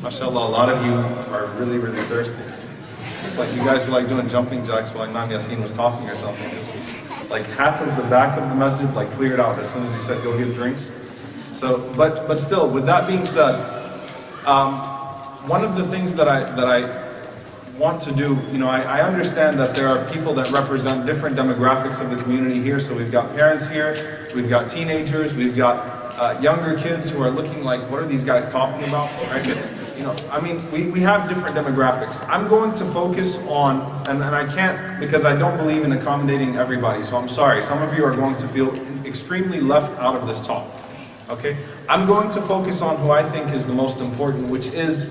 MashaAllah, a lot of you are really, really thirsty. It's like you guys were like doing jumping jacks while Imam Yassin was talking or something. Like half of the back of the masjid like cleared out as soon as he said go get drinks. So, but still, with that being said, one of the things that I want to do, I understand that there are people that represent different demographics of the community here. So we've got parents here, we've got teenagers, we've got younger kids who are looking like, what are these guys talking about? Right? We have different demographics. I'm going to focus on, and I can't because I don't believe in accommodating everybody, so I'm sorry. Some of you are going to feel extremely left out of this talk. Okay? I'm going to focus on who I think is the most important, which is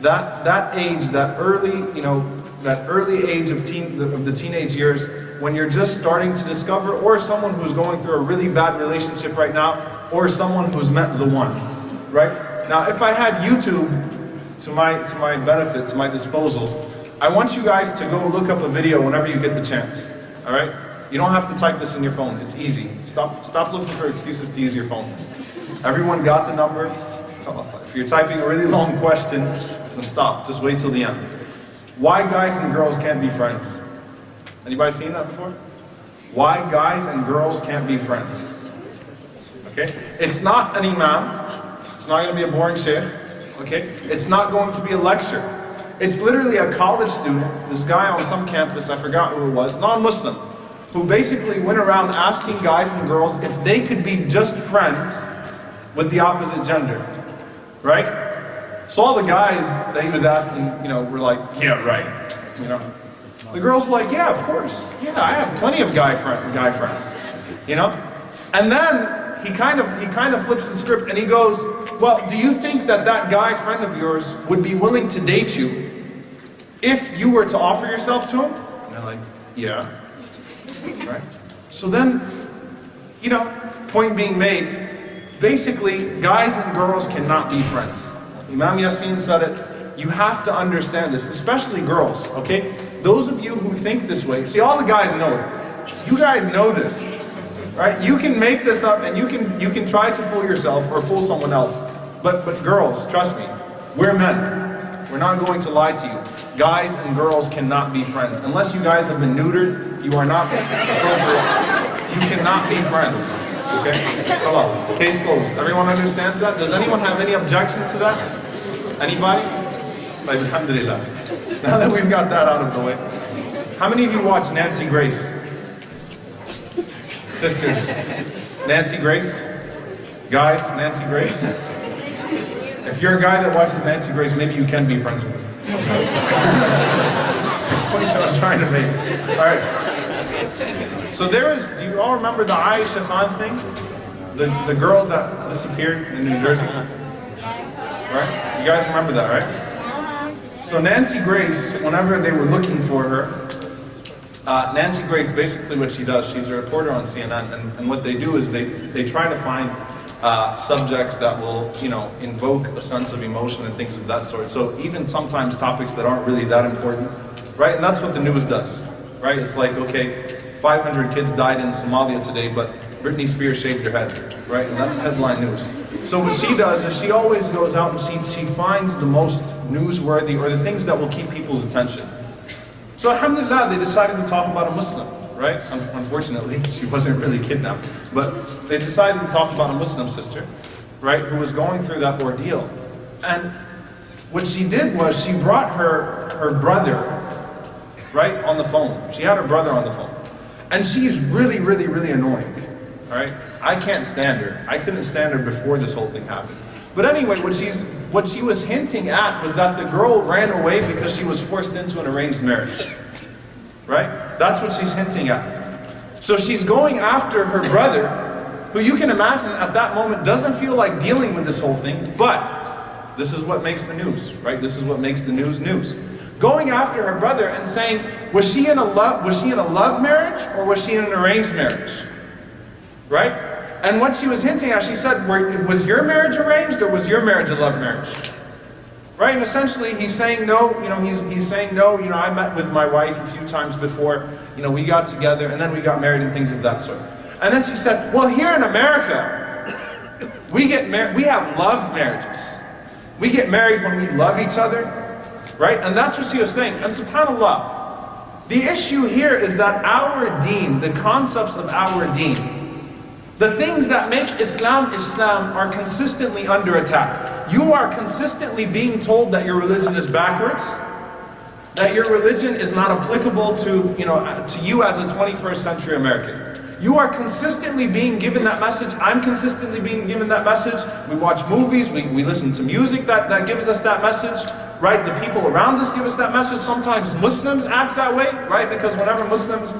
that age, that early age of the teenage years, when you're just starting to discover, or someone who's going through a really bad relationship right now, or someone who's met the one, right? Now, if I had YouTube to my benefit, to my disposal, I want you guys to go look up a video whenever you get the chance, all right? You don't have to type this in your phone, it's easy. Stop looking for excuses to use your phone. Everyone got the number? If you're typing a really long question, then stop, just wait till the end. Why guys and girls can't be friends? Anybody seen that before? Why guys and girls can't be friends? Okay? It's not an imam, it's not going to be a boring shaykh, okay? It's not going to be a lecture. It's literally a college student, this guy on some campus, I forgot who it was, non-Muslim, who basically went around asking guys and girls if they could be just friends with the opposite gender, right? So all the guys that he was asking, were like, yeah, right, The girls were like, yeah, of course, yeah, I have plenty of guy friends, And then he kind of flips the script and he goes, well, do you think that guy friend of yours would be willing to date you if you were to offer yourself to him? And they're like, yeah, right? So then, point being made, basically, guys and girls cannot be friends. Imam Yassin said it. You have to understand this, especially girls, okay? Those of you who think this way, see, all the guys know it. You guys know this, right? You can make this up and you can try to fool yourself or fool someone else. But girls, trust me, we're men. We're not going to lie to you. Guys and girls cannot be friends. Unless you guys have been neutered, you are not appropriate. You cannot be friends. Okay? Khalas. Case closed. Everyone understands that? Does anyone have any objection to that? Anybody? Alhamdulillah. Now that we've got that out of the way. How many of you watch Nancy Grace? Sisters. Nancy Grace? Guys, Nancy Grace? If you're a guy that watches Nancy Grace, maybe you can be friends with her. What are you trying to make? Alright. So do you all remember the Aisha Khan thing? The girl that disappeared in New Jersey? Right? You guys remember that, right? So Nancy Grace, whenever they were looking for her, Nancy Grace, basically what she does, she's a reporter on CNN, and what they do is they try to find subjects that will, invoke a sense of emotion and things of that sort. So even sometimes topics that aren't really that important, right? And that's what the news does, right? It's like, okay, 500 kids died in Somalia today, but Britney Spears shaved her head, right? And that's headline news. So what she does is she always goes out and she finds the most newsworthy or the things that will keep people's attention. So alhamdulillah, they decided to talk about a Muslim, right? Unfortunately, she wasn't really kidnapped. But they decided to talk about a Muslim sister, right? Who was going through that ordeal. And what she did was she brought her brother, right, on the phone. She had her brother on the phone. And she's really, really, really annoying, all right? I can't stand her. I couldn't stand her before this whole thing happened. But anyway, what she was hinting at was that the girl ran away because she was forced into an arranged marriage, right? That's what she's hinting at. So she's going after her brother, who you can imagine at that moment doesn't feel like dealing with this whole thing, but this is what makes the news, right? This is what makes the news news. Going after her brother and saying, was she in a love marriage or was she in an arranged marriage? Right? And what she was hinting at, she said, was your marriage arranged or was your marriage a love marriage? Right? And essentially he's saying no, he's saying no, I met with my wife a few times before, we got together and then we got married and things of that sort. And then she said, well, here in America, we have love marriages. We get married when we love each other, right? And that's what she was saying. And subhanAllah, the issue here is that our deen, the concepts of our deen, the things that make Islam Islam are consistently under attack. You are consistently being told that your religion is backwards, that your religion is not applicable to you as a 21st century American. You are consistently being given that message. I'm consistently being given that message. We watch movies, we listen to music that gives us that message, right? The people around us give us that message. Sometimes Muslims act that way, right? Because whenever Muslims,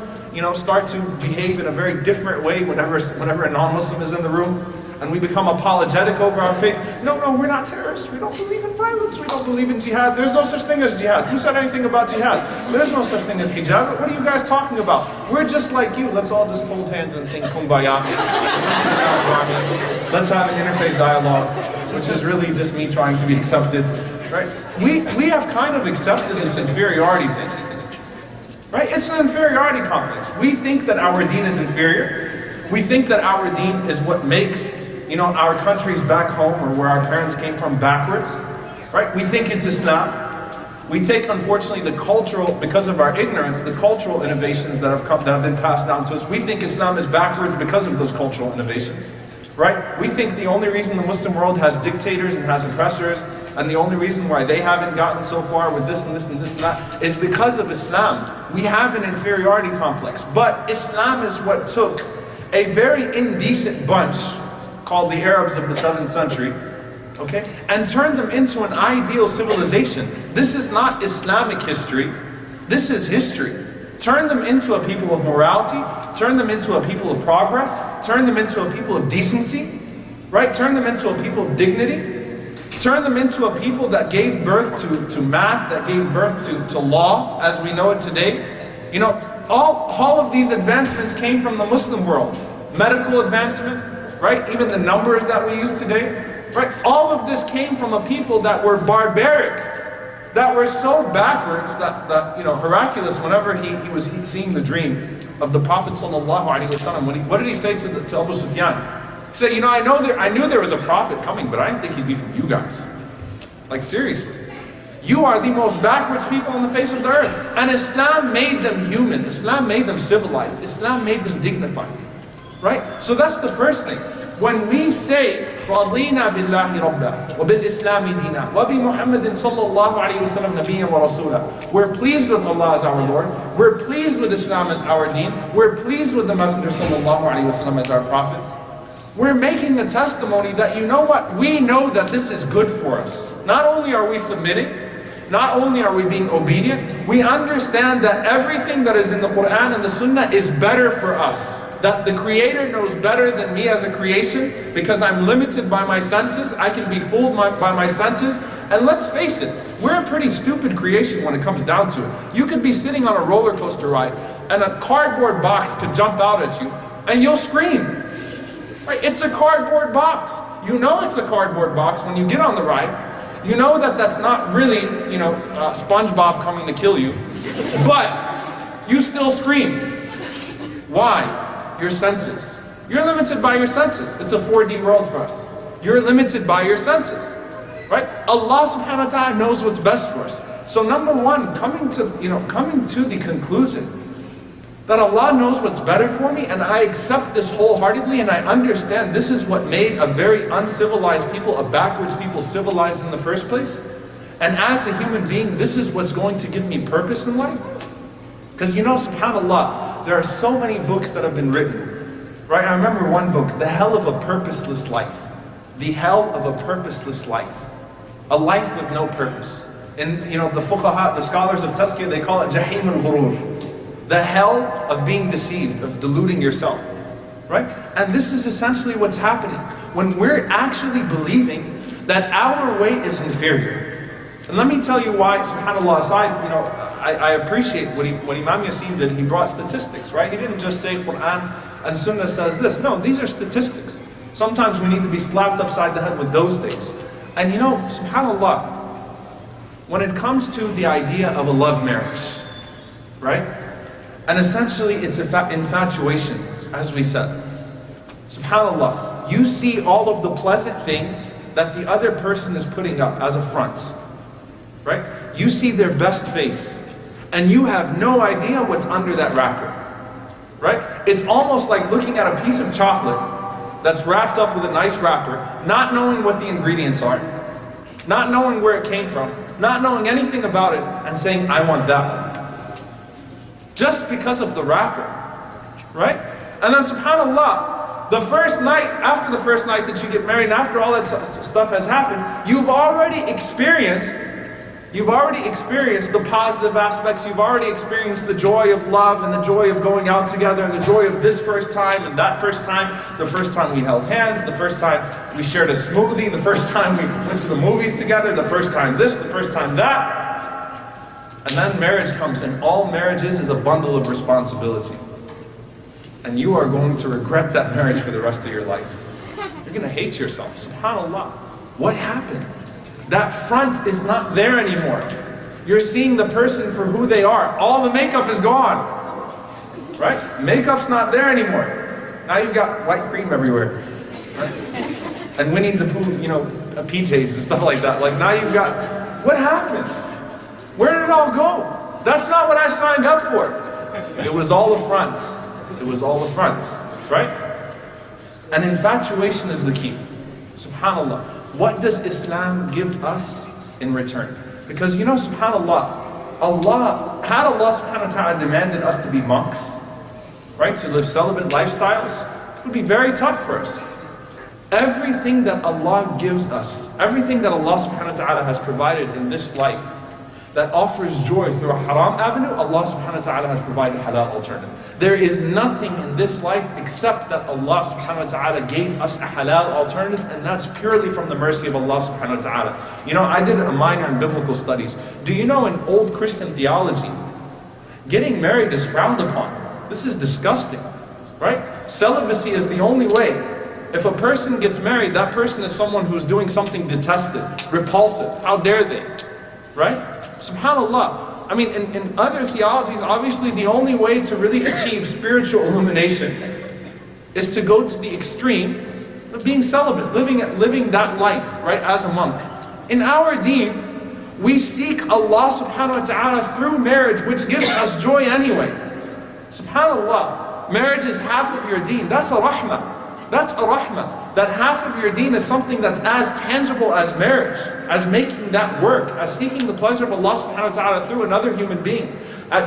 start to behave in a very different way, whenever a non-Muslim is in the room, and we become apologetic over our faith. No, we're not terrorists. We don't believe in violence. We don't believe in jihad. There's no such thing as jihad. Who said anything about jihad? There's no such thing as hijab. What are you guys talking about? We're just like you. Let's all just hold hands and sing kumbaya. Let's have an interfaith dialogue, which is really just me trying to be accepted, right? We have kind of accepted this inferiority thing, right? It's an inferiority complex. We think that our deen is inferior. We think that our deen is what makes our countries back home or where our parents came from backwards, right? We think it's Islam. We take, unfortunately, because of our ignorance, the cultural innovations that have been passed down to us. We think Islam is backwards because of those cultural innovations, right? We think the only reason the Muslim world has dictators and has oppressors, and the only reason why they haven't gotten so far with this and this and this and that, is because of Islam. We have an inferiority complex, but Islam is what took a very indecent bunch called the Arabs of the 7th century, okay, and turned them into an ideal civilization. This is not Islamic history, this is history. Turn them into a people of morality, turn them into a people of progress, turn them into a people of decency, right? Turn them into a people of dignity, turn them into a people that gave birth to math, that gave birth to law as we know it today. All of these advancements came from the Muslim world. Medical advancement, right? Even the numbers that we use today, right? All of this came from a people that were barbaric, that were so backwards that Heraclius, whenever he was seeing the dream of the Prophet ﷺ, what did he say to Abu Sufyan? He said, I knew there was a prophet coming, but I didn't think he'd be from you guys. Like, seriously. You are the most backwards people on the face of the earth. And Islam made them human. Islam made them civilized. Islam made them dignified. Right? So that's the first thing. When we say, رَضِينَا بِاللَّهِ رَبَّا وَبِالْإِسْلَامِ دِينًا وَبِمُحَمَّدٍ صَلَّى اللَّهُ عَلَيْهِ وَسَلَّمْ نَبِيًّا وَرَسُولًا, we're pleased with Allah as our Lord, we're pleased with Islam as our deen, we're pleased with the Messenger sallallahu alaihi wasallam as our Prophet. We're making the testimony that we know that this is good for us. Not only are we submitting, not only are we being obedient, we understand that everything that is in the Quran and the Sunnah is better for us. That the Creator knows better than me as a creation, because I'm limited by my senses. I can be fooled by my senses. And let's face it, we're a pretty stupid creation when it comes down to it. You could be sitting on a roller coaster ride and a cardboard box could jump out at you and you'll scream. Right? It's a cardboard box. You know it's a cardboard box when you get on the ride. You know that that's not really, SpongeBob coming to kill you, but you still scream. Why? Your senses. You're limited by your senses. It's a 4D world for us. You're limited by your senses, right? Allah subhanahu wa ta'ala knows what's best for us. So number one, coming to the conclusion that Allah knows what's better for me, and I accept this wholeheartedly, and I understand this is what made a very uncivilized people, a backwards people, civilized in the first place. And as a human being, this is what's going to give me purpose in life. Because subhanAllah, there are so many books that have been written, right? I remember one book, The Hell of a Purposeless Life. The Hell of a Purposeless Life. A life with no purpose. And the fuqaha, the scholars of tazkiyah, they call it Jahim al-Ghurur. The hell of being deceived, of deluding yourself, right? And this is essentially what's happening when we're actually believing that our way is inferior. And let me tell you why, subhanAllah, aside, I appreciate what Imam Yassin did. He brought statistics, right? He didn't just say Quran and Sunnah says this. No, these are statistics. Sometimes we need to be slapped upside the head with those things. And subhanAllah, when it comes to the idea of a love marriage, right? And essentially it's infatuation, as we said. SubhanAllah, you see all of the pleasant things that the other person is putting up as a front, right? You see their best face, and you have no idea what's under that wrapper, right? It's almost like looking at a piece of chocolate that's wrapped up with a nice wrapper, not knowing what the ingredients are, not knowing where it came from, not knowing anything about it, and saying, I want that one. Just because of the wrapper, right? And then subhanAllah, the first night, after the first night that you get married, and after all that stuff has happened, you've already experienced the positive aspects. You've already experienced the joy of love and the joy of going out together and the joy of this first time and that first time. The first time we held hands, the first time we shared a smoothie, the first time we went to the movies together, the first time this, the first time that. And then marriage comes, and all marriage is a bundle of responsibility. And you are going to regret that marriage for the rest of your life. You're going to hate yourself. SubhanAllah. What happened? That front is not there anymore. You're seeing the person for who they are. All the makeup is gone. Right? Makeup's not there anymore. Now you've got white cream everywhere. Right? And Winnie the Pooh, PJs and stuff like that. Like now you've got, what happened? Where did it all go? That's not what I signed up for. It was all the fronts. It was all the fronts. Right? And infatuation is the key. SubhanAllah. What does Islam give us in return? Because subhanAllah, had Allah subhanahu wa ta'ala demanded us to be monks, right? To live celibate lifestyles, it would be very tough for us. Everything that Allah gives us, everything that Allah subhanahu wa ta'ala has provided in this life that offers joy through a haram avenue, Allah subhanahu wa ta'ala has provided halal alternative. There is nothing in this life except that Allah subhanahu wa ta'ala gave us a halal alternative, and that's purely from the mercy of Allah subhanahu wa ta'ala. I did a minor in biblical studies. Do you know in old Christian theology, getting married is frowned upon? This is disgusting, right? Celibacy is the only way. If a person gets married, that person is someone who's doing something detested, repulsive. How dare they, right? SubhanAllah. I mean, in other theologies, obviously the only way to really achieve spiritual illumination is to go to the extreme of being celibate, living that life, right, as a monk. In our deen, we seek Allah subhanahu wa ta'ala through marriage, which gives us joy anyway. SubhanAllah, marriage is half of your deen. That's a rahmah. That's a rahmah. That half of your deen is something that's as tangible as marriage, as making that work, as seeking the pleasure of Allah subhanahu wa ta'ala through another human being,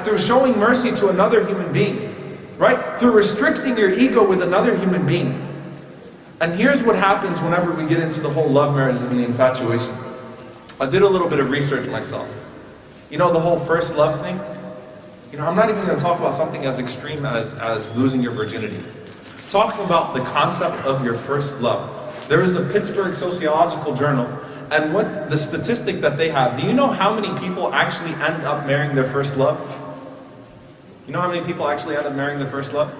through showing mercy to another human being, right? Through restricting your ego with another human being. And here's what happens whenever we get into the whole love marriages and the infatuation. I did a little bit of research myself. The whole first love thing? I'm not even going to talk about something as extreme as losing your virginity. Talking about the concept of your first love. There is a Pittsburgh Sociological Journal, and what the statistic that they have, do you know how many people actually end up marrying their first love? You know how many people actually end up marrying their first love?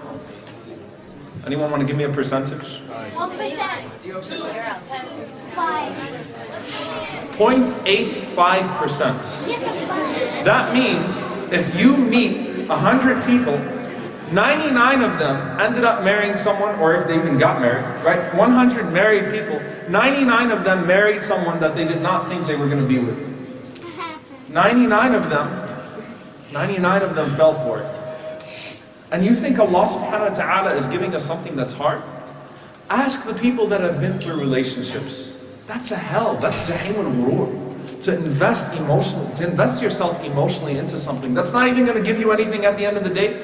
Anyone want to give me a percentage? 1%. 0.85%. That means if you meet 100 people, 99 of them ended up marrying someone, or if they even got married, right? 100 married people, 99 of them married someone that they did not think they were going to be with. 99 of them fell for it. And you think Allah subhanahu wa ta'ala is giving us something that's hard? Ask the people that have been through relationships. That's a hell, that's Jahim al-Ghurur. To invest yourself emotionally into something that's not even going to give you anything at the end of the day.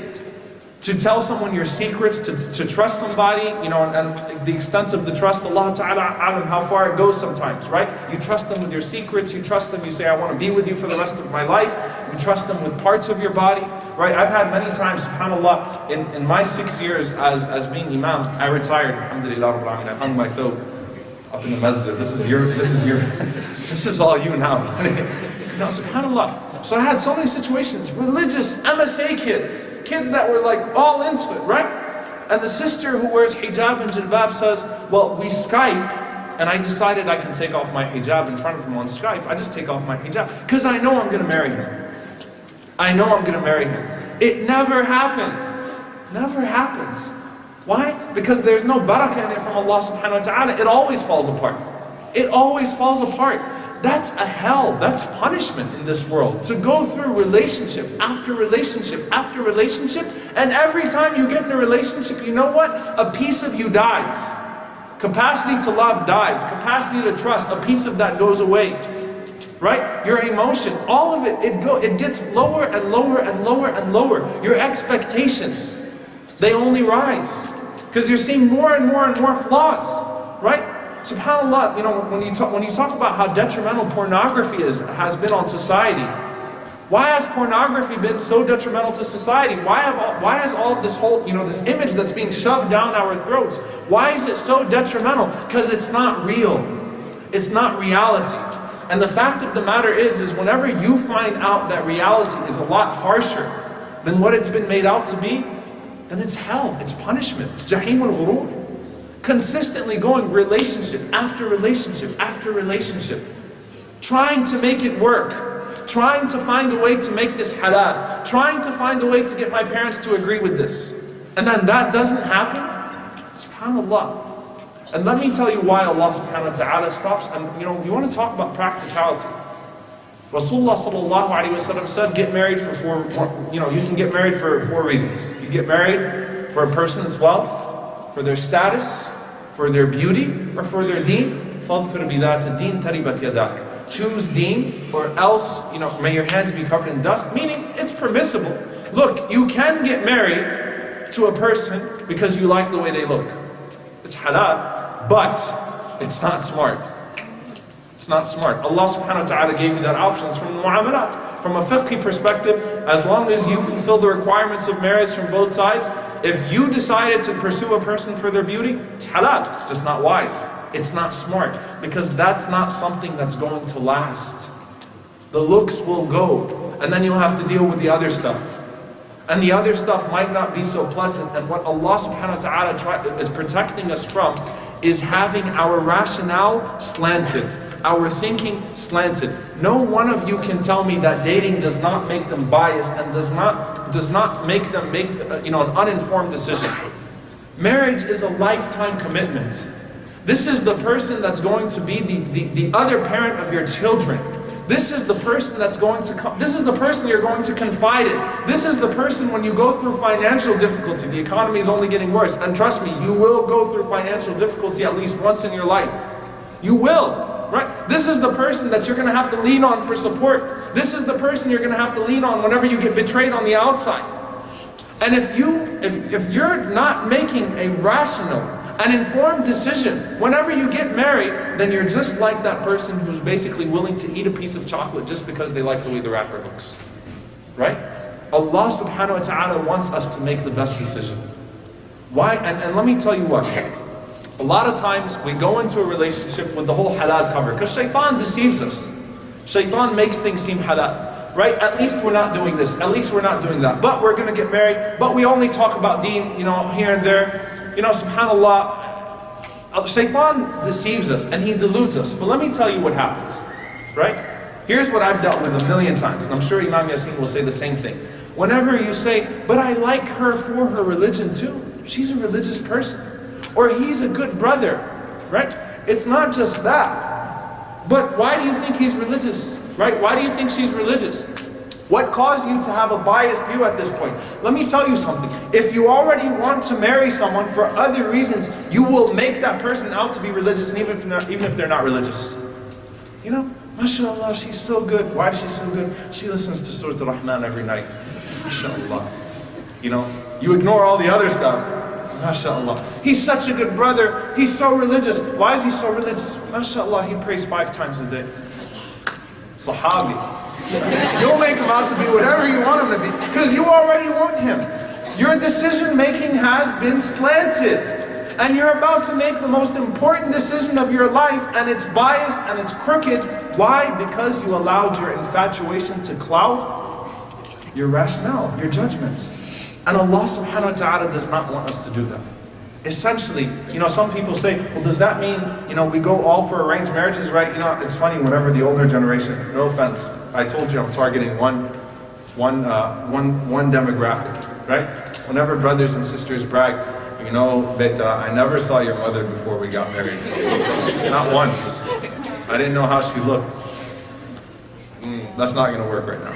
To tell someone your secrets, to trust somebody, and the extent of the trust, Allah Ta'ala alam, how far it goes sometimes, right? You trust them with your secrets, you trust them, you say, I want to be with you for the rest of my life. You trust them with parts of your body, right? I've had many times, subhanAllah, in my 6 years as being Imam, I retired, alhamdulillah, I hung my thobe up in the masjid. This is all you now. SubhanAllah. So I had so many situations, religious MSA kids that were like all into it, right? And the sister who wears hijab and jilbab says, well, we Skype, and I decided I can take off my hijab in front of him on Skype. I just take off my hijab, because I know I'm going to marry him. I know I'm going to marry him. It never happens. Never happens. Why? Because there's no barakah in it from Allah subhanahu wa ta'ala. It always falls apart. It always falls apart. That's a hell, that's punishment in this world. To go through relationship after relationship after relationship, and every time you get in a relationship, you know what? A piece of you dies. Capacity to love dies. Capacity to trust, a piece of that goes away. Right? Your emotion, all of it, it gets lower and lower and lower and lower. Your expectations, they only rise. Because you're seeing more and more and more flaws. Right? SubhanAllah, you know, when you talk about how detrimental pornography has been on society, why has pornography been so detrimental to society? Why has all this whole, you know, this image that's being shoved down our throats, why is it so detrimental? Because it's not real. It's not reality. And the fact of the matter is whenever you find out that reality is a lot harsher than what it's been made out to be, then it's hell, it's punishment, it's jahim al-ghurur. Consistently going relationship after relationship after relationship, trying to make it work, trying to find a way to make this halal, trying to find a way to get my parents to agree with this. And then that doesn't happen, subhanAllah. And let me tell you why Allah subhanahu wa ta'ala stops. And you know, you want to talk about practicality. Rasulullah sallallahu alayhi wa sallam said, get married for you can get married for 4 reasons. You get married for a person's wealth, for their status, for their beauty, or for their deen. فَاظْفِرْ بِذَاتِ الدِّينِ تَرِبَتْ يَدَاكَ. Choose deen, or else, you know, may your hands be covered in dust. Meaning, it's permissible. Look, you can get married to a person because you like the way they look. It's halal, but it's not smart. It's not smart. Allah subhanahu wa ta'ala gave you that options from the mu'amalat. From a fiqhi perspective, as long as you fulfill the requirements of marriage from both sides, if you decided to pursue a person for their beauty, it's halal. It's just not wise. It's not smart. Because that's not something that's going to last. The looks will go, and then you'll have to deal with the other stuff. And the other stuff might not be so pleasant. And what Allah subhanahu wa ta'ala is protecting us from is having our rationale slanted, our thinking slanted. No one of you can tell me that dating does not make them biased and does not make them make an uninformed decision. Marriage is a lifetime commitment. This is the person that's going to be the other parent of your children. This is the person that's going to come. This is the person you're going to confide in. This is the person when you go through financial difficulty. The economy is only getting worse. And trust me, you will go through financial difficulty at least once in your life. You will. Right? This is the person that you're going to have to lean on for support. This is the person you're going to have to lean on whenever you get betrayed on the outside. And if you're not making a rational and informed decision whenever you get married, then you're just like that person who's basically willing to eat a piece of chocolate just because they like the way the wrapper looks. Right? Allah subhanahu wa ta'ala wants us to make the best decision. Why? And let me tell you what. A lot of times we go into a relationship with the whole halal cover because shaitan deceives us. Shaitan makes things seem halal. Right? At least we're not doing this. At least we're not doing that. But we're going to get married. But we only talk about deen, here and there. SubhanAllah, shaitan deceives us and he deludes us. But let me tell you what happens. Right? Here's what I've dealt with a million times. And I'm sure Imam Yasin will say the same thing. Whenever you say, but I like her for her religion too. She's a religious person. Or he's a good brother, right? It's not just that. But why do you think he's religious, right? Why do you think she's religious? What caused you to have a biased view at this point? Let me tell you something. If you already want to marry someone for other reasons, you will make that person out to be religious, and even if they're not religious. MashaAllah, she's so good. Why is she so good? She listens to Surah Al-Rahman every night. MashaAllah. You ignore all the other stuff. MashaAllah. He's such a good brother. He's so religious. Why is he so religious? MashaAllah, he prays 5 times a day. Sahabi. You'll make him out to be whatever you want him to be because you already want him. Your decision making has been slanted. And you're about to make the most important decision of your life and it's biased and it's crooked. Why? Because you allowed your infatuation to cloud your rationale, your judgments. And Allah subhanahu wa ta'ala does not want us to do that. Essentially, some people say, well, does that mean, we go all for arranged marriages, right? It's funny, whenever the older generation, no offense, I told you I'm targeting one demographic, right? Whenever brothers and sisters brag, beta, I never saw your mother before we got married. Not once. I didn't know how she looked. That's not going to work right now.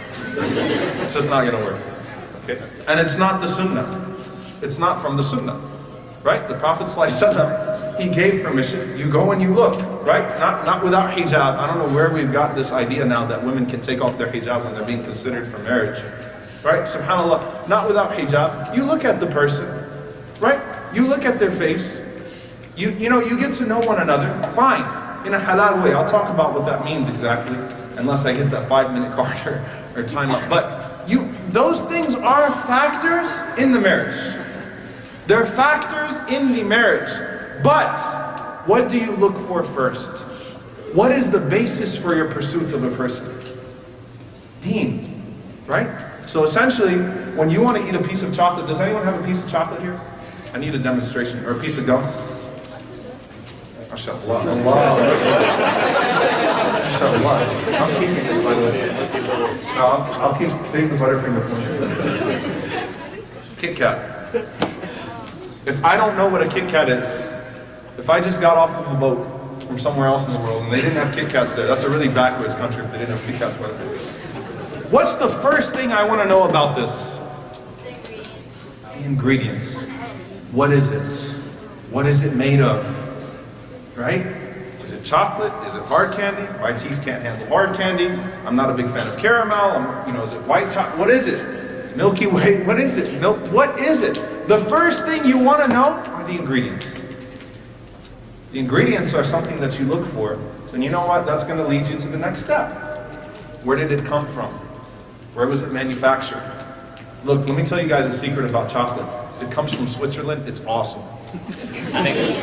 It's just not going to work. Okay? And it's not the sunnah. It's not from the sunnah. Right? The Prophet ﷺ, he gave permission. You go and you look. Right? Not without hijab. I don't know where we've got this idea now that women can take off their hijab when they're being considered for marriage. Right? SubhanAllah. Not without hijab. You look at the person. Right? You look at their face. You get to know one another. Fine. In a halal way. I'll talk about what that means exactly. Unless I get that 5-minute card or time up. But those things are factors in the marriage. They're factors in the marriage. But what do you look for first? What is the basis for your pursuit of a person? Deen. Right? So essentially, when you want to eat a piece of chocolate, does anyone have a piece of chocolate here? I need a demonstration. Or a piece of gum? MashaAllah. I'm keeping it, by the way. I'll save the Butterfinger for you. Kit Kat. If I don't know what a Kit Kat is, if I just got off of a boat from somewhere else in the world and they didn't have Kit Kats there, that's a really backwards country if they didn't have Kit Kats. What's the first thing I want to know about this? The ingredients. What is it? What is it made of? Right? Is it chocolate? Is it hard candy? My teeth can't handle hard candy. I'm not a big fan of caramel. Is it white chocolate? What is it? Milky Way? What is it? Milk? What is it? The first thing you want to know are the ingredients. The ingredients are something that you look for. And you know what? That's going to lead you to the next step. Where did it come from? Where was it manufactured? Look, let me tell you guys a secret about chocolate. It comes from Switzerland. It's awesome. And England.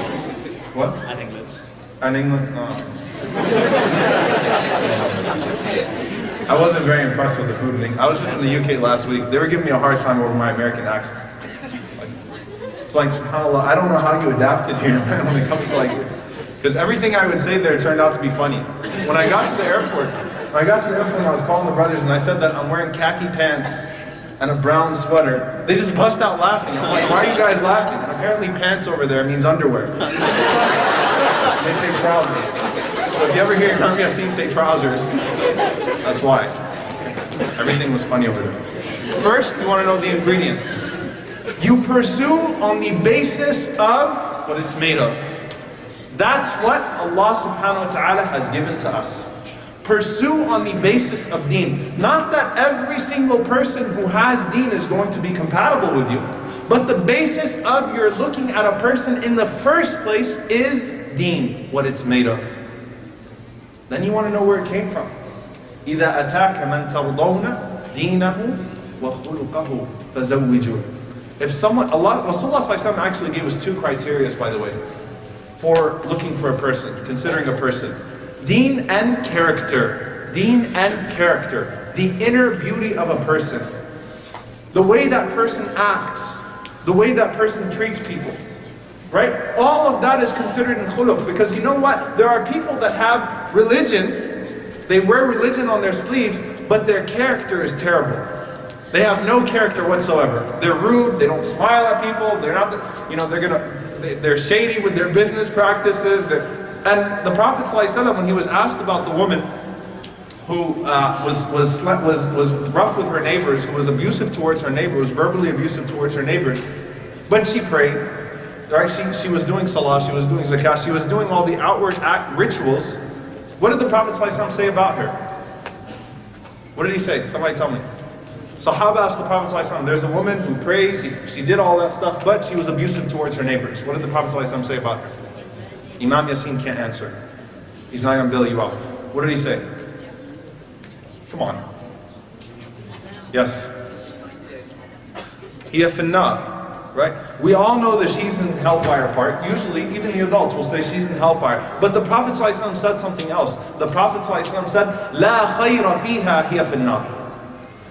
What? And England. And England? No. I wasn't very impressed with the food thing. I was just in the UK last week. They were giving me a hard time over my American accent. It's like, subhanAllah, I don't know how you adapted here, man, when it comes to because everything I would say there turned out to be funny. When I got to the airport, I was calling the brothers and I said that I'm wearing khaki pants and a brown sweater. They just bust out laughing. I'm like, why are you guys laughing? And apparently pants over there means underwear. They say trousers. So if you ever hear Imam Yassin say trousers, that's why. Everything was funny over there. First, you want to know the ingredients. You pursue on the basis of what it's made of. That's what Allah subhanahu wa ta'ala has given to us. Pursue on the basis of deen. Not that every single person who has deen is going to be compatible with you, but the basis of your looking at a person in the first place is deen, what it's made of. Then you want to know where it came from. إِذَا أَتَاكَ مَنْ تَرْضَوْنَ دِينَهُ وَخُلُقَهُ فَزَوِّجُوهُ. If someone, Rasulullah ﷺ actually gave us 2 criteria, by the way, for looking for a person, considering a person. Deen and character. Deen and character. The inner beauty of a person. The way that person acts. The way that person treats people. Right? All of that is considered in khuluq, because you know what? There are people that have religion, they wear religion on their sleeves, but their character is terrible. They have no character whatsoever. They're rude, they don't smile at people, they're shady with their business practices. And the Prophet ﷺ, when he was asked about the woman who was rough with her neighbors, who was abusive towards her neighbor, was verbally abusive towards her neighbors, but she prayed, right? She was doing salah, she was doing zakah, she was doing all the outward rituals. What did the Prophet ﷺ say about her? What did he say? Somebody tell me. Sahaba asked the Prophet ﷺ, there's a woman who prays, she did all that stuff, but she was abusive towards her neighbors. What did the Prophet ﷺ say about her? Imam Yassin can't answer. He's not going to bail you out. What did he say? Come on. Yes. Hiya finnar, right? We all know that she's in hellfire part. Usually, even the adults will say she's in hellfire. But the Prophet ﷺ said something else. The Prophet ﷺ said, La khayra fiha hiya finnar.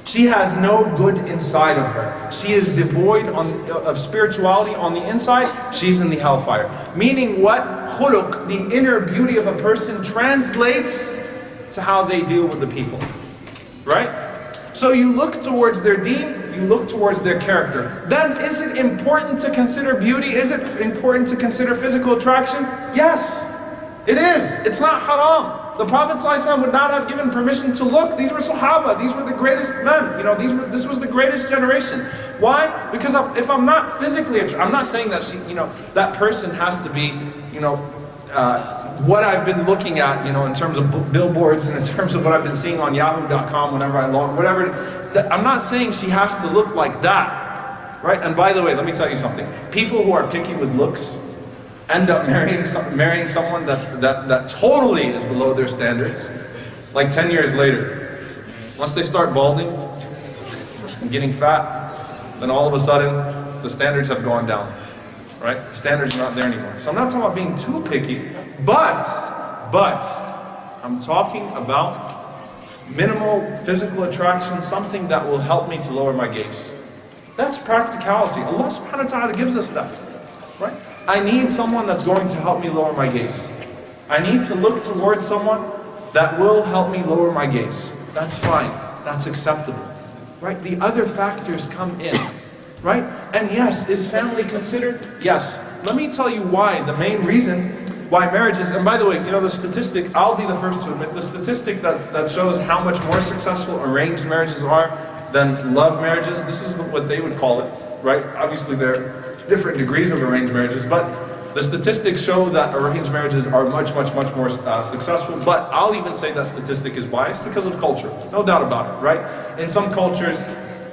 She has no good inside of her. She is devoid of spirituality on the inside. She's in the hellfire. Meaning what? Khuluq, the inner beauty of a person, translates to how they deal with the people. Right? So you look towards their deen, you look towards their character. Then is it important to consider beauty? Is it important to consider physical attraction? Yes, it is. It's not haram. The Prophet ﷺ would not have given permission to look. These were Sahaba, these were the greatest men, this was the greatest generation. Why? Because if I'm not physically, I'm not saying that that person has to be, what I've been looking at, in terms of billboards and in terms of what I've been seeing on yahoo.com whenever I log, whatever. I'm not saying she has to look like that, right? And by the way, let me tell you something. People who are picky with looks end up marrying someone that totally is below their standards. Like 10 years later, once they start balding and getting fat, then all of a sudden the standards have gone down, right? Standards are not there anymore. So I'm not talking about being too picky, but I'm talking about minimal physical attraction, something that will help me to lower my gaze. That's practicality. Allah subhanahu wa ta'ala gives us that, right? I need someone that's going to help me lower my gaze. I need to look towards someone that will help me lower my gaze. That's fine. That's acceptable, right? The other factors come in, right? And yes, is family considered? Yes. Let me tell you why. The main reason why marriages, and by the way, the statistic, I'll be the first to admit, the statistic that shows how much more successful arranged marriages are than love marriages, this is what they would call it, right? Obviously there are different degrees of arranged marriages, but the statistics show that arranged marriages are much more successful. But I'll even say that statistic is biased because of culture, no doubt about it, right? In some cultures,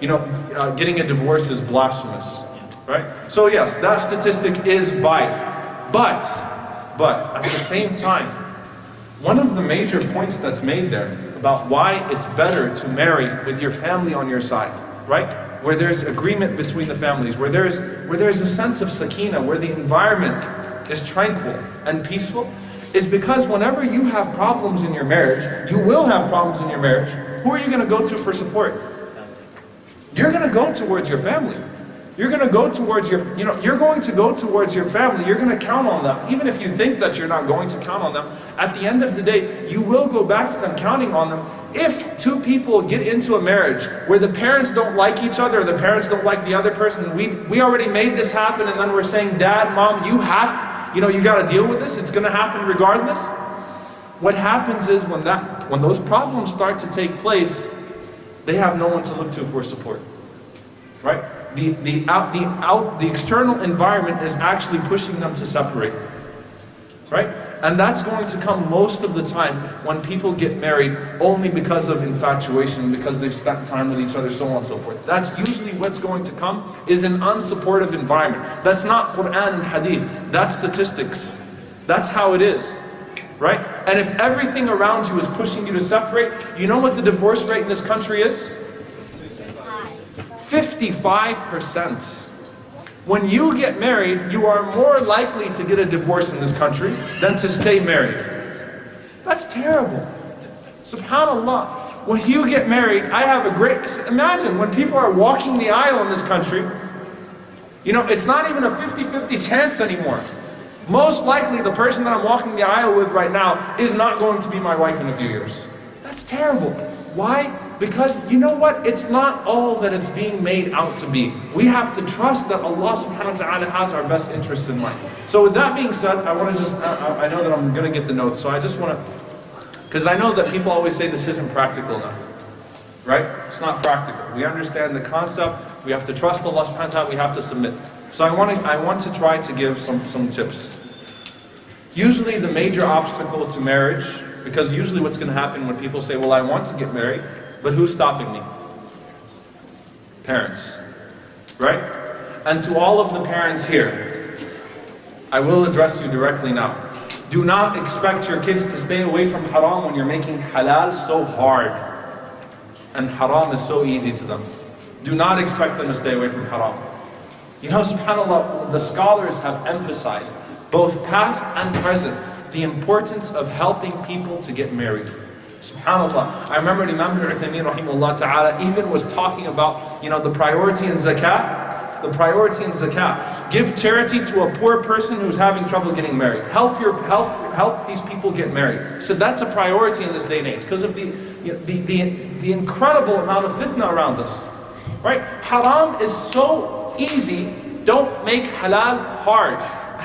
getting a divorce is blasphemous, right? So yes, that statistic is biased, but at the same time, one of the major points that's made there about why it's better to marry with your family on your side, right? Where there's agreement between the families, where there's a sense of sakina, where the environment is tranquil and peaceful, is because whenever you have problems in your marriage, you will have problems in your marriage, who are you going to go to for support? You're going to go towards your family. You're going to go towards you're going to go towards your family. You're going to count on them. Even if you think that you're not going to count on them, at the end of the day, you will go back to them counting on them. If two people get into a marriage where the parents don't like each other, or the parents don't like the other person, we already made this happen, and then we're saying, Dad, Mom, you have to, you got to deal with this. It's going to happen regardless. What happens is when those problems start to take place, they have no one to look to for support, right? The external environment is actually pushing them to separate, right? And that's going to come most of the time when people get married only because of infatuation, because they've spent time with each other, so on and so forth. That's usually what's going to come, is an unsupportive environment. That's not Quran and Hadith, that's statistics. That's how it is, right? And if everything around you is pushing you to separate, you know what the divorce rate in this country is? 55%. When you get married, you are more likely to get a divorce in this country than to stay married. That's terrible. SubhanAllah. When you get married, imagine when people are walking the aisle in this country, it's not even a 50-50 chance anymore. Most likely the person that I'm walking the aisle with right now is not going to be my wife in a few years. That's terrible. Why? Because you know what? It's not all that it's being made out to be. We have to trust that Allah subhanahu wa ta'ala has our best interests in mind. So with that being said, I want to I know that I'm going to get the notes, so I just want to, because I know that people always say this isn't practical enough, right? It's not practical. We understand the concept, we have to trust Allah subhanahu wa ta'ala, we have to submit. So I want to try to give some tips. Usually the major obstacle to marriage, because usually what's going to happen when people say, well, I want to get married, but who's stopping me? Parents, right? And to all of the parents here, I will address you directly now. Do not expect your kids to stay away from haram when you're making halal so hard, and haram is so easy to them. Do not expect them to stay away from haram. SubhanAllah, the scholars have emphasized, both past and present, the importance of helping people to get married. SubhanAllah. I remember Imam Ibn Uthaymeen rahimahullah ta'ala even was talking about, the priority in zakah. The priority in zakah. Give charity to a poor person who's having trouble getting married. Help these people get married. So that's a priority in this day and age because of the incredible amount of fitna around us. Right? Haram is so easy. Don't make halal hard.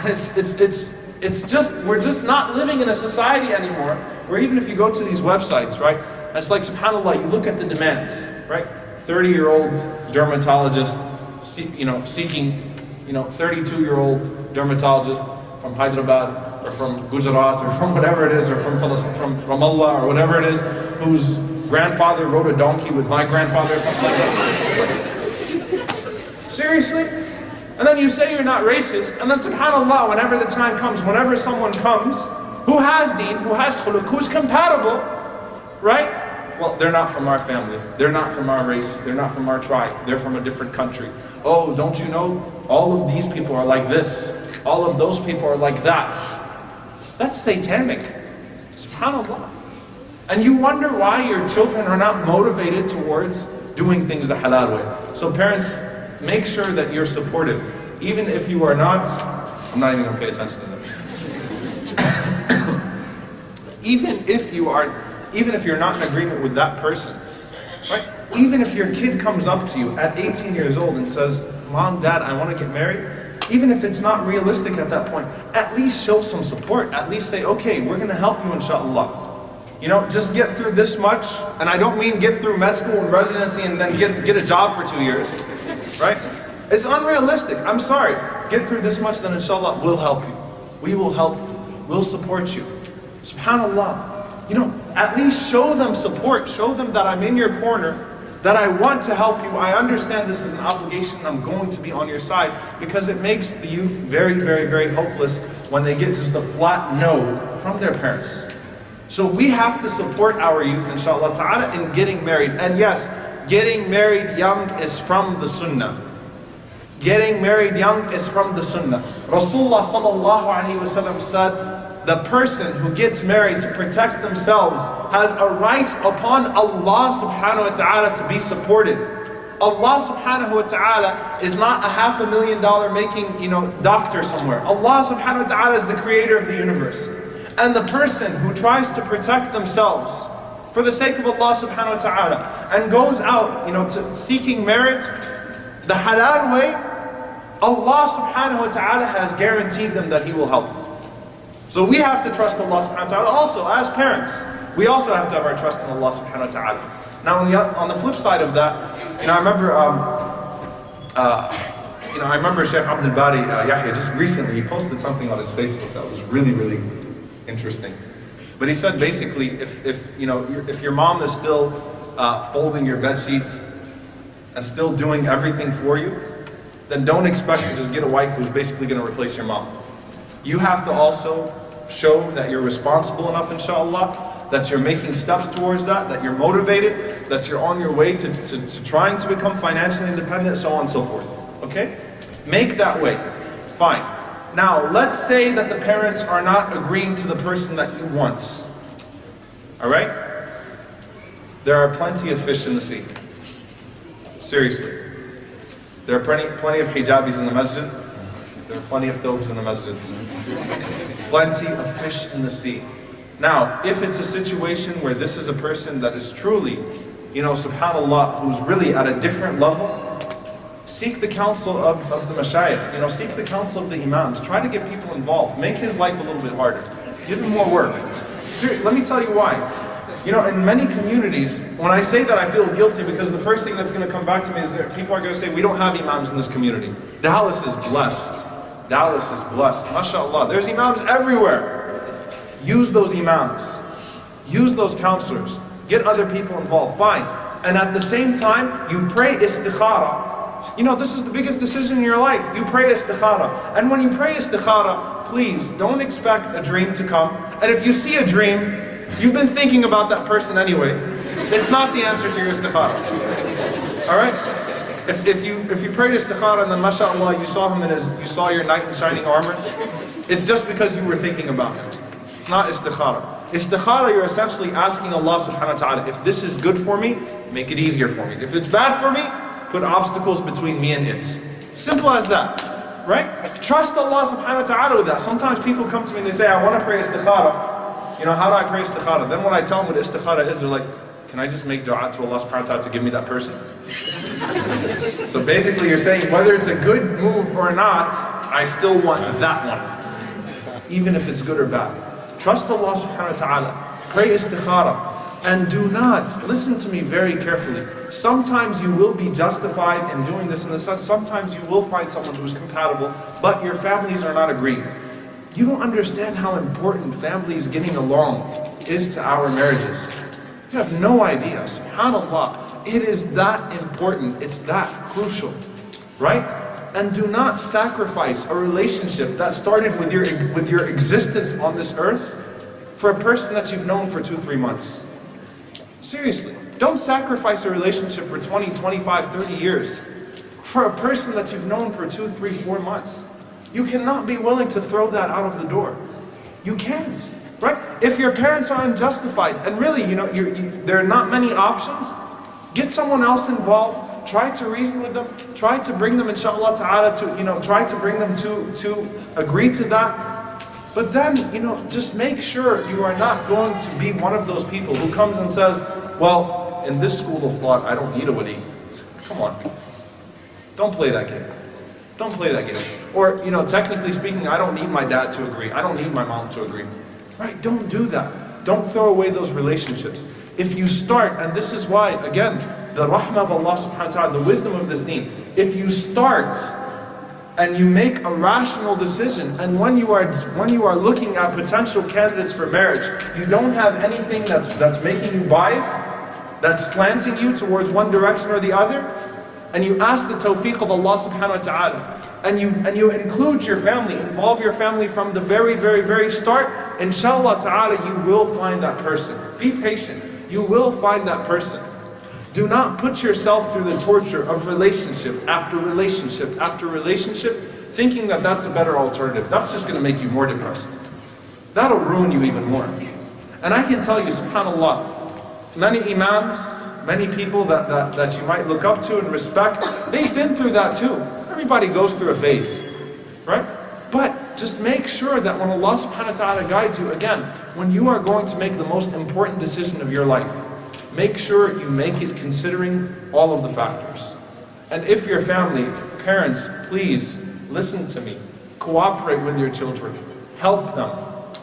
It's just, we're just not living in a society anymore Or even if you go to these websites, right? And it's like, subhanAllah, you look at the demands, right? 30-year-old dermatologist, seeking, 32-year-old dermatologist from Hyderabad or from Gujarat or from whatever it is, or from Ramallah or whatever it is, whose grandfather rode a donkey with my grandfather or something like that. Seriously? And then you say you're not racist, and then subhanAllah, whenever the time comes, whenever someone comes who has deen, who has khuluq, who's compatible, right? Well, they're not from our family, they're not from our race, they're not from our tribe, they're from a different country. Oh, don't you know, all of these people are like this, all of those people are like that. That's satanic, subhanAllah. And you wonder why your children are not motivated towards doing things the halal way. So parents, make sure that you're supportive. Even if you are not, I'm not even going to pay attention to this. Even if you're not in agreement with that person, right? Even if your kid comes up to you at 18 years old and says, Mom, Dad, I want to get married, even if it's not realistic at that point, at least show some support. At least say, okay, we're going to help you inshallah. Just get through this much, and I don't mean get through med school and residency and then get a job for 2 years, right? It's unrealistic, I'm sorry. Get through this much, then inshallah, we'll help you. We will help you. We'll support you. SubhanAllah. At least show them support. Show them that I'm in your corner, that I want to help you. I understand this is an obligation and I'm going to be on your side, because it makes the youth very, very, very hopeless when they get just a flat no from their parents. So we have to support our youth, inshallah ta'ala, in getting married. And yes, getting married young is from the sunnah. Getting married young is from the sunnah. Rasulullah sallallahu alaihi wasallam said, the person who gets married to protect themselves has a right upon Allah subhanahu wa ta'ala to be supported. Allah subhanahu wa ta'ala is not a $500,000 making, doctor somewhere. Allah subhanahu wa ta'ala is the creator of the universe. And the person who tries to protect themselves for the sake of Allah subhanahu wa ta'ala and goes out, to seeking marriage the halal way, Allah subhanahu wa ta'ala has guaranteed them that He will help them. So we have to trust Allah subhanahu wa ta'ala also as parents. We also have to have our trust in Allah subhanahu wa ta'ala. Now on the flip side of that, I remember Shaykh Abdul Bari Yahya just recently, he posted something on his Facebook that was really, really interesting. But he said basically, if your mom is still folding your bed sheets and still doing everything for you, then don't expect to just get a wife who's basically going to replace your mom. You have to also show that you're responsible enough, inshallah, that you're making steps towards that you're motivated, that you're on your way to trying to become financially independent, so on and so forth. Okay? Make that way. Fine. Now, let's say that the parents are not agreeing to the person that you want. Alright? There are plenty of fish in the sea. Seriously. There are plenty of hijabis in the masjid. There are plenty of thobes in the masjid. Plenty of fish in the sea. Now, if it's a situation where this is a person that is truly, subhanAllah, who's really at a different level, seek the counsel of the mashayikh, seek the counsel of the imams. Try to get people involved. Make his life a little bit harder. Give him more work. Seriously, let me tell you why. In many communities, when I say that, I feel guilty because the first thing that's going to come back to me is that people are going to say, we don't have imams in this community. Dallas is blessed. Dallas is blessed. MashaAllah. There's imams everywhere. Use those imams. Use those counselors. Get other people involved. Fine. And at the same time, you pray istikhara. This is the biggest decision in your life. You pray istikhara. And when you pray istikhara, please don't expect a dream to come. And if you see a dream, you've been thinking about that person anyway. It's not the answer to your istikhara. Alright? If you prayed istikhara and then mashallah you saw him you saw your knight in shining armor, it's just because you were thinking about him. It's not istikhara. Istikhara, you're essentially asking Allah subhanahu wa ta'ala, if this is good for me, make it easier for me. If it's bad for me, put obstacles between me and it. Simple as that. Right? Trust Allah subhanahu wa ta'ala with that. Sometimes people come to me and they say, I want to pray istikhara. How do I pray istikhara? Then when I tell them what istikhara is, they're like, can I just make dua to Allah subhanahu wa ta'ala to give me that person? So basically you're saying, whether it's a good move or not, I still want that one. Even if it's good or bad. Trust Allah subhanahu wa ta'ala. Pray istikhara. And do not, listen to me very carefully. Sometimes you will be justified in doing this in the sense, sometimes you will find someone who's compatible, but your families are not agreeing. You don't understand how important families getting along is to our marriages. You have no idea, subhanAllah. It is that important, it's that crucial, right? And do not sacrifice a relationship that started with your existence on this earth for a person that you've known for 2-3 months. Seriously, don't sacrifice a relationship for 20, 25, 30 years for a person that you've known for 2, 3, 4 months. You cannot be willing to throw that out of the door. You can't, right? If your parents are unjustified, and really, there are not many options, get someone else involved, try to reason with them, try to bring them, inshallah ta'ala, try to bring them to agree to that. But then, just make sure you are not going to be one of those people who comes and says, well, in this school of thought, I don't need a wali. Come on. Don't play that game. Don't play that game. Or, technically speaking, I don't need my dad to agree. I don't need my mom to agree. Right? Don't do that. Don't throw away those relationships. If you start, and this is why, again, the rahmah of Allah subhanahu wa ta'ala, the wisdom of this deen, if you start and you make a rational decision, and when you are looking at potential candidates for marriage, you don't have anything that's making you biased, that's slanting you towards one direction or the other, and you ask the tawfiq of Allah subhanahu wa ta'ala, and you include your family, involve your family from the very, very, very start, inshallah ta'ala, you will find that person. Be patient. You will find that person. Do not put yourself through the torture of relationship after relationship after relationship, thinking that that's a better alternative. That's just going to make you more depressed. That'll ruin you even more. And I can tell you, subhanAllah, many imams, many people that you might look up to and respect, they've been through that too. Everybody goes through a phase, right? But just make sure that when Allah subhanahu wa ta'ala guides you, again, when you are going to make the most important decision of your life, make sure you make it considering all of the factors. And if your family, parents, please listen to me. Cooperate with your children. Help them,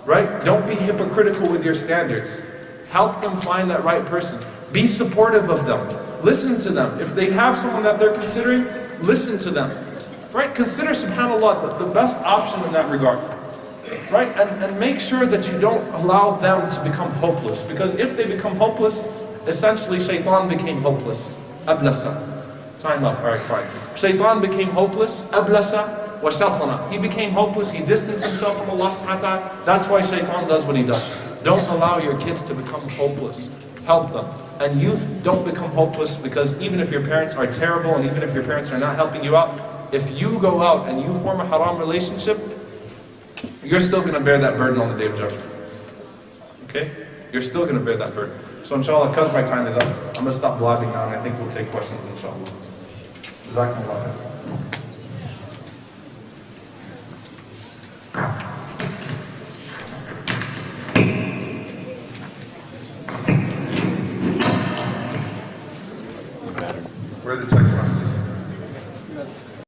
right? Don't be hypocritical with your standards. Help them find that right person. Be supportive of them. Listen to them. If they have someone that they're considering, listen to them. Right? Consider, subhanAllah, the best option in that regard. Right? And make sure that you don't allow them to become hopeless. Because if they become hopeless, essentially Shaitan became hopeless. Ablasa. Time up. Alright, fine. Shaitan became hopeless. Ablasa wa shatana. He became hopeless. He distanced himself from Allah subhanahu wa ta'ala. That's why Shaitan does what he does. Don't allow your kids to become hopeless. Help them. And youth, don't become hopeless, because even if your parents are terrible and even if your parents are not helping you out, if you go out and you form a haram relationship, you're still going to bear that burden on the Day of Judgment. Okay? You're still going to bear that burden. So inshallah, because my time is up, I'm going to stop blabbing now and I think we'll take questions inshallah. Jazakumullah khair.